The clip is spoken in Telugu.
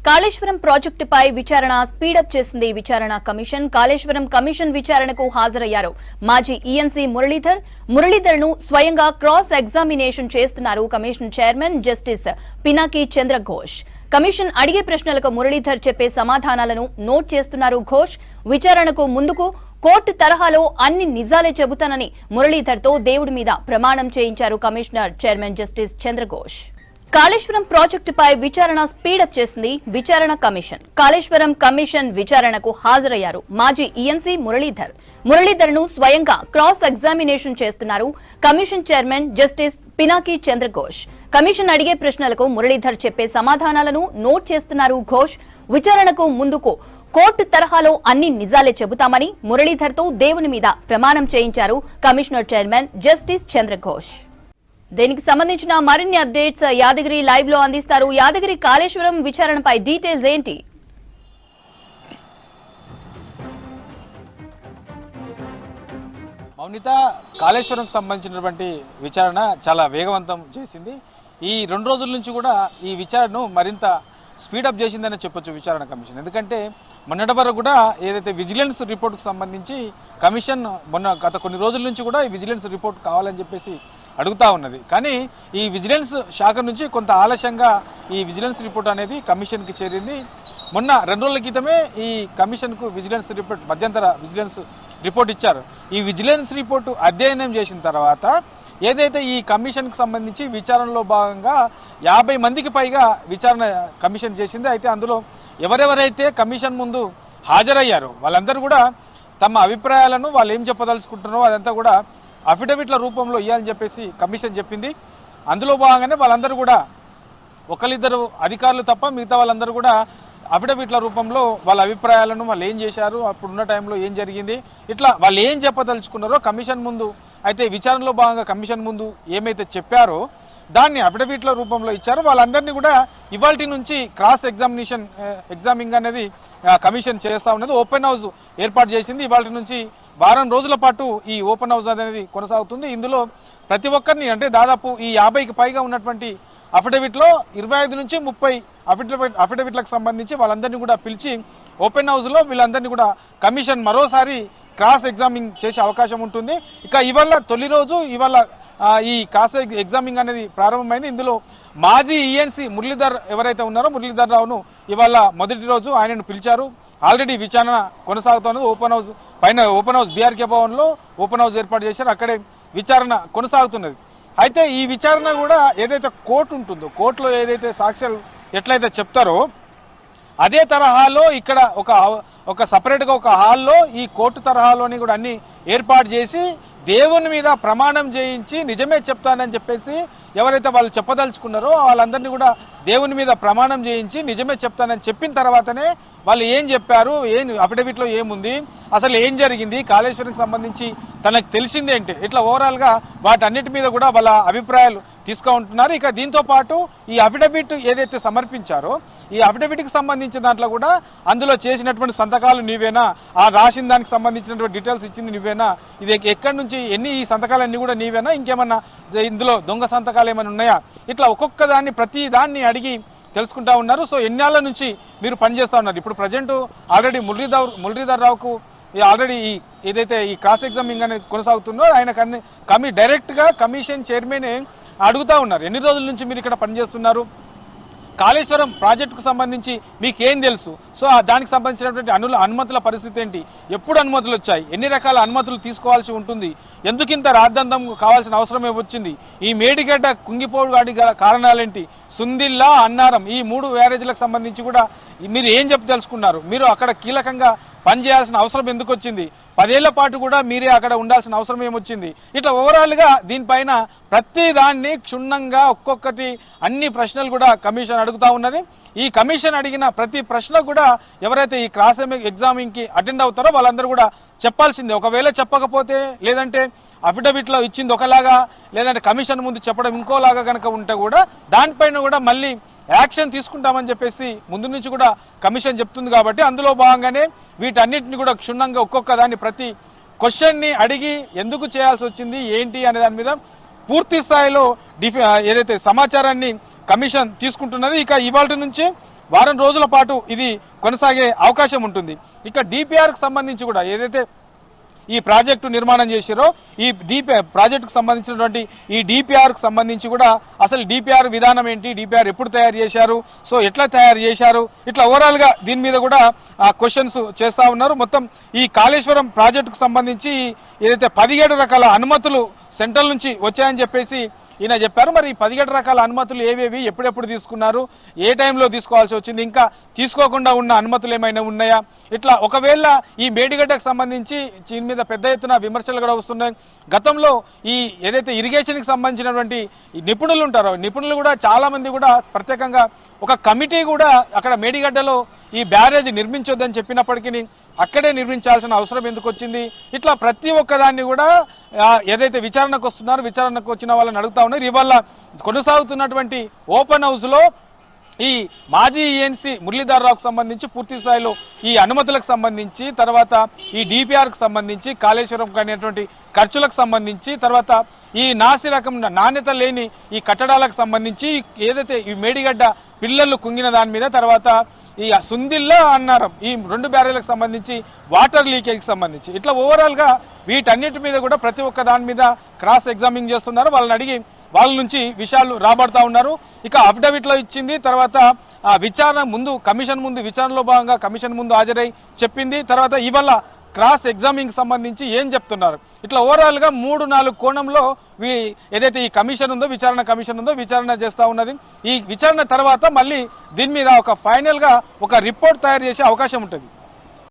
కాళేశ్వరం ప్రాజెక్టుపై విచారణ స్పీడప్ చేసింది విచారణ కమిషన్. కాళేశ్వరం కమిషన్ విచారణకు హాజరయ్యారు మాజీ ఈఎన్సీ మురళీధర్ ను స్వయంగా క్రాస్ ఎగ్జామినేషన్ చేస్తున్నారు కమిషన్ చైర్మన్ జస్టిస్ పినాకి చంద్ర ఘోష్. కమిషన్ అడిగే ప్రశ్నలకు మురళీధర్ చెప్పే సమాధానాలను నోట్ చేస్తున్నారు ఘోష్. విచారణకు ముందుకు కోర్టు తరహాలో అన్ని నిజాలే చెబుతానని మురళీధర్ తో దేవుడి మీద ప్రమాణం చేయించారు కమిషనర్ చైర్మన్ జస్టిస్ చంద్ర ఘోష్. కాళేశ్వరం ప్రాజెక్టుపై విచారణ స్పీడప్ చేసింది విచారణ కమిషన్. కాళేశ్వరం కమిషన్ విచారణకు హాజరయ్యారు మాజీ ఈఎన్సీ మురళీధర్ ను స్వయంగా క్రాస్ ఎగ్జామినేషన్ చేస్తున్నారు కమిషన్ చైర్మన్ జస్టిస్ పినాకి చంద్ర ఘోష్. కమిషన్ అడిగే ప్రశ్నలకు మురళీధర్ చెప్పే సమాధానాలను నోట్ చేస్తున్నారు ఘోష్. విచారణకు ముందుకు కోర్టు తరహాలో అన్ని నిజాలే చెబుతామని మురళీధర్ తో దేవుని మీద ప్రమాణం చేయించారు కమిషనర్ చైర్మన్ జస్టిస్ చంద్ర ఘోష్. దీనికి సంబంధించిన మరిన్ని అప్డేట్స్ యాదగిరి లైవ్ లో అందిస్తారు. యాదగిరి, కాళేశ్వరం విచారణపై డీటెయిల్స్ ఏంటి? మౌనిత, కాళేశ్వరంకి సంబంధించినటువంటి విచారణ చాలా వేగవంతం చేసింది. ఈ 2 రోజుల నుంచి కూడా ఈ విచారణను మరింత స్పీడప్ చేసిందని చెప్పొచ్చు విచారణ కమిషన్. ఎందుకంటే మొన్నటి వరకు కూడా ఏదైతే విజిలెన్స్ రిపోర్ట్కు సంబంధించి కమిషన్ గత కొన్ని రోజుల నుంచి కూడా ఈ విజిలెన్స్ రిపోర్ట్ కావాలని చెప్పేసి అడుగుతూ ఉన్నది. కానీ ఈ విజిలెన్స్ శాఖ నుంచి కొంత ఆలస్యంగా ఈ విజిలెన్స్ రిపోర్ట్ అనేది కమిషన్కి చేరింది. మొన్న 2 రోజుల క్రితమే ఈ కమిషన్కు విజిలెన్స్ రిపోర్ట్ మధ్యంతర విజిలెన్స్ రిపోర్ట్ ఇచ్చారు. ఈ విజిలెన్స్ రిపోర్టు అధ్యయనం చేసిన తర్వాత ఏదైతే ఈ కమిషన్కి సంబంధించి విచారణలో భాగంగా 50 మందికి పైగా విచారణ కమిషన్ చేసింది. అయితే అందులో ఎవరెవరైతే కమిషన్ ముందు హాజరయ్యారో వాళ్ళందరూ కూడా తమ అభిప్రాయాలను వాళ్ళు ఏం చెప్పదలుచుకుంటున్నారో అదంతా కూడా అఫిడవిట్ల రూపంలో ఇవ్వాలని చెప్పేసి కమిషన్ చెప్పింది. అందులో భాగంగానే వాళ్ళందరూ కూడా ఒకరిద్దరు అధికారులు తప్ప మిగతా వాళ్ళందరూ కూడా అఫిడవిట్ల రూపంలో వాళ్ళ అభిప్రాయాలను వాళ్ళు ఏం చేశారు, అప్పుడున్న టైంలో ఏం జరిగింది, ఇట్లా వాళ్ళు ఏం చెప్పదలుచుకున్నారో కమిషన్ ముందు, అయితే విచారణలో భాగంగా కమిషన్ ముందు ఏమైతే చెప్పారో దాన్ని అఫిడవిట్ల రూపంలో ఇచ్చారు. వాళ్ళందరినీ కూడా ఇవాల్టి నుంచి క్రాస్ ఎగ్జామింగ్ అనేది కమిషన్ చేస్తూ ఉన్నది. ఓపెన్ హౌస్ ఏర్పాటు చేసింది. ఇవాల్టి నుంచి వారం రోజుల పాటు ఈ ఓపెన్ హౌస్ అనేది కొనసాగుతుంది. ఇందులో ప్రతి ఒక్కరిని, అంటే దాదాపు ఈ 50కి పైగా ఉన్నటువంటి అఫిడవిట్లో 25 నుంచి 30 అఫిడవిట్లకు సంబంధించి వాళ్ళందరినీ కూడా పిలిచి ఓపెన్ హౌస్లో వీళ్ళందరినీ కూడా కమిషన్ మరోసారి క్రాస్ ఎగ్జామింగ్ చేసే అవకాశం ఉంటుంది. ఇక ఇవాళ తొలి రోజు ఇవాళ ఈ క్రాస్ ఎగ్జామింగ్ అనేది ప్రారంభమైంది. ఇందులో మాజీ ఈఎన్సీ మురళీధర్ ఎవరైతే ఉన్నారో మురళీధర్ రావును ఇవాళ మొదటి రోజు ఆయనను పిలిచారు. ఆల్రెడీ విచారణ కొనసాగుతున్నది. ఓపెన్ హౌస్ బీఆర్కే భవన్లో ఓపెన్ హౌస్ ఏర్పాటు చేశారు. అక్కడే విచారణ కొనసాగుతున్నది. అయితే ఈ విచారణ కూడా ఏదైతే కోర్టు ఉంటుందో, కోర్టులో ఏదైతే సాక్ష్యాలు ఎట్లయితే చెప్తారో అదే తరహాలో ఇక్కడ ఒక సపరేట్గా ఒక హాల్లో ఈ కోర్టు తరహాలోని కూడా అన్ని ఏర్పాటు చేసి దేవుని మీద ప్రమాణం చేయించి నిజమే చెప్తానని చెప్పేసి ఎవరైతే వాళ్ళు చెప్పదలుచుకున్నారో వాళ్ళందరినీ కూడా దేవుని మీద ప్రమాణం చేయించి నిజమే చెప్తానని చెప్పిన తర్వాతనే వాళ్ళు ఏం చెప్పారు, ఏం అఫిడవిట్లో ఏముంది, అసలు ఏం జరిగింది, కాళేశ్వరంకి సంబంధించి తనకు తెలిసిందేంటి, ఇట్లా ఓవరాల్గా వాటన్నిటి మీద కూడా వాళ్ళ అభిప్రాయాలు తీసుకుంటున్నారు. ఇక దీంతో పాటు ఈ అఫిడవిట్ ఏదైతే సమర్పించారో ఈ అఫిడవిట్కి సంబంధించిన దాంట్లో కూడా అందులో చేసినటువంటి సంతకాలు నీవేనా, ఆ రాసిన దానికి సంబంధించినటువంటి డీటెయిల్స్ ఇచ్చింది నీవేనా, ఇది ఎక్కడి నుంచి ఈ సంతకాలన్నీ కూడా నీవేనా, ఇంకేమన్నా ఇందులో దొంగ సంతకాలు ఏమైనా ఉన్నాయా, ఇట్లా ఒక్కొక్క దాన్ని ప్రతి దాన్ని అడిగి తెలుసుకుంటా ఉన్నారు. సో ఎన్నేళ్ల నుంచి మీరు పనిచేస్తూ ఉన్నారు. ఇప్పుడు ప్రజెంట్ ఆల్రెడీ మురళీధర్ రావుకు ఆల్రెడీ ఏదైతే ఈ క్రాస్ ఎగ్జామింగ్ అనేది కొనసాగుతుందో ఆయన డైరెక్ట్గా కమిషన్ చైర్మన్ అడుగుతూ ఉన్నారు, ఎన్ని రోజుల నుంచి మీరు ఇక్కడ పనిచేస్తున్నారు, కాళేశ్వరం ప్రాజెక్టుకు సంబంధించి మీకేం తెలుసు, సో దానికి సంబంధించినటువంటి అనుమతుల పరిస్థితి ఏంటి, ఎప్పుడు అనుమతులు వచ్చాయి, ఎన్ని రకాల అనుమతులు తీసుకోవాల్సి ఉంటుంది, ఎందుకింత రాద్ధాంతం కావాల్సిన అవసరం వచ్చింది, ఈ మేడిగడ్డ కుంగిపోవడానికి గల కారణాలేంటి, సుందిల్లా అన్నారం ఈ 3 బ్యారేజీలకు సంబంధించి కూడా మీరు ఏం చెప్పి తెలుసుకున్నారు, మీరు అక్కడ కీలకంగా పనిచేయాల్సిన అవసరం ఎందుకు వచ్చింది, 10 ఏళ్ల పాటు కూడా మీరే అక్కడ ఉండాల్సిన అవసరం ఏమొచ్చింది, ఇట్లా ఓవరాల్గా దీనిపైన ప్రతి దాన్ని క్షుణ్ణంగా ఒక్కొక్కటి అన్ని ప్రశ్నలు కూడా కమిషన్ అడుగుతూ ఉన్నది. ఈ కమిషన్ అడిగిన ప్రతి ప్రశ్న కూడా ఎవరైతే ఈ క్రాస్ ఎగ్జామింగ్కి అటెండ్ అవుతారో వాళ్ళందరూ కూడా చెప్పాల్సిందే. ఒకవేళ చెప్పకపోతే, లేదంటే అఫిడవిట్లో ఇచ్చింది ఒకలాగా, లేదంటే కమిషన్ ముందు చెప్పడం ఇంకోలాగా కనుక ఉంటే కూడా దానిపైన కూడా మళ్ళీ యాక్షన్ తీసుకుంటామని చెప్పేసి ముందు నుంచి కూడా కమిషన్ చెప్తుంది. కాబట్టి అందులో భాగంగానే వీటన్నిటిని కూడా క్షుణ్ణంగా ఒక్కొక్క దాన్ని ప్రతి క్వశ్చన్ని అడిగి ఎందుకు చేయాల్సి వచ్చింది ఏంటి అనే దాని మీద పూర్తి స్థాయిలో ఏదైతే సమాచారాన్ని కమిషన్ తీసుకుంటున్నది. ఇక ఇవాళ నుంచి వారం రోజుల పాటు ఇది కొనసాగే అవకాశం ఉంటుంది. ఇక డిపిఆర్కి సంబంధించి కూడా ఏదైతే ఈ ప్రాజెక్టు నిర్మాణం చేశారో ఈ ప్రాజెక్టుకు సంబంధించినటువంటి ఈ డిపిఆర్కు సంబంధించి కూడా అసలు డిపిఆర్ విధానం ఏంటి, డిపిఆర్ ఎప్పుడు తయారు చేశారు, సో ఎట్లా తయారు చేశారు, ఇట్లా ఓవరాల్గా దీని మీద కూడా క్వశ్చన్స్ చేస్తూ ఉన్నారు. మొత్తం ఈ కాళేశ్వరం ప్రాజెక్టుకు సంబంధించి ఏదైతే 17 రకాల అనుమతులు సెంట్రల్ నుంచి వచ్చాయని చెప్పేసి ఈయన చెప్పారు. మరి 17 రకాల అనుమతులు ఏవేవి, ఎప్పుడెప్పుడు తీసుకున్నారు, ఏ టైంలో తీసుకోవాల్సి వచ్చింది, ఇంకా తీసుకోకుండా ఉన్న అనుమతులు ఏమైనా ఉన్నాయా, ఇట్లా ఒకవేళ ఈ మేడిగడ్డకు సంబంధించి దీని మీద పెద్ద ఎత్తున విమర్శలు కూడా వస్తున్నాయి. గతంలో ఈ ఏదైతే ఇరిగేషన్కి సంబంధించినటువంటి నిపుణులు ఉంటారో నిపుణులు కూడా చాలామంది కూడా ప్రత్యేకంగా ఒక కమిటీ కూడా అక్కడ మేడిగడ్డలో ఈ బ్యారేజ్ నిర్మించొద్దని చెప్పినప్పటికీ అక్కడే నిర్మించాల్సిన అవసరం ఎందుకు వచ్చింది, ఇట్లా ప్రతి ఒక్కదాన్ని కూడా ఏదైతే విచారణకు వస్తున్నారో విచారణకు వచ్చిన వాళ్ళని అడుగుతా ఉన్నారు. ఇవాళ కొనసాగుతున్నటువంటి ఓపెన్ హౌస్లో ఈ మాజీ ఈఎన్సీ మురళీధర్రావుకు సంబంధించి పూర్తి స్థాయిలో ఈ అనుమతులకు సంబంధించి, తర్వాత ఈ డిపిఆర్కు సంబంధించి, కాళేశ్వరం అనేటువంటి ఖర్చులకు సంబంధించి, తర్వాత ఈ రకం నాణ్యత లేని ఈ కట్టడాలకు సంబంధించి, ఏదైతే ఈ మేడిగడ్డ పిల్లలు కుంగిన దాని మీద, తర్వాత ఈ సుందిల్లా అన్నారం ఈ 2 బ్యారేజ్లకు సంబంధించి వాటర్ లీకేజ్కి సంబంధించి, ఇట్లా ఓవరాల్గా వీటన్నిటి మీద కూడా ప్రతి ఒక్క దాని మీద క్రాస్ ఎగ్జామినింగ్ చేస్తున్నారు. వాళ్ళని అడిగి వాళ్ళ నుంచి విషయాలు రాబడతా ఉన్నారు. ఇక అఫిడవిట్లో ఇచ్చింది, తర్వాత విచారణ ముందు కమిషన్ ముందు విచారణలో భాగంగా కమిషన్ ముందు హాజరై చెప్పింది, తర్వాత ఇవాళ క్రాస్ ఎగ్జామినింగ్ సంబంధించి ఏం చెప్తున్నారు, ఇట్లా ఓవరాల్గా 3-4 కోణంలో ఏదైతే ఈ కమిషన్ ఉందో విచారణ కమిషన్ ఉందో విచారణ చేస్తూ ఉన్నది. ఈ విచారణ తర్వాత మళ్ళీ దీని మీద ఒక ఫైనల్గా ఒక రిపోర్ట్ తయారు చేసే అవకాశం ఉంటుంది.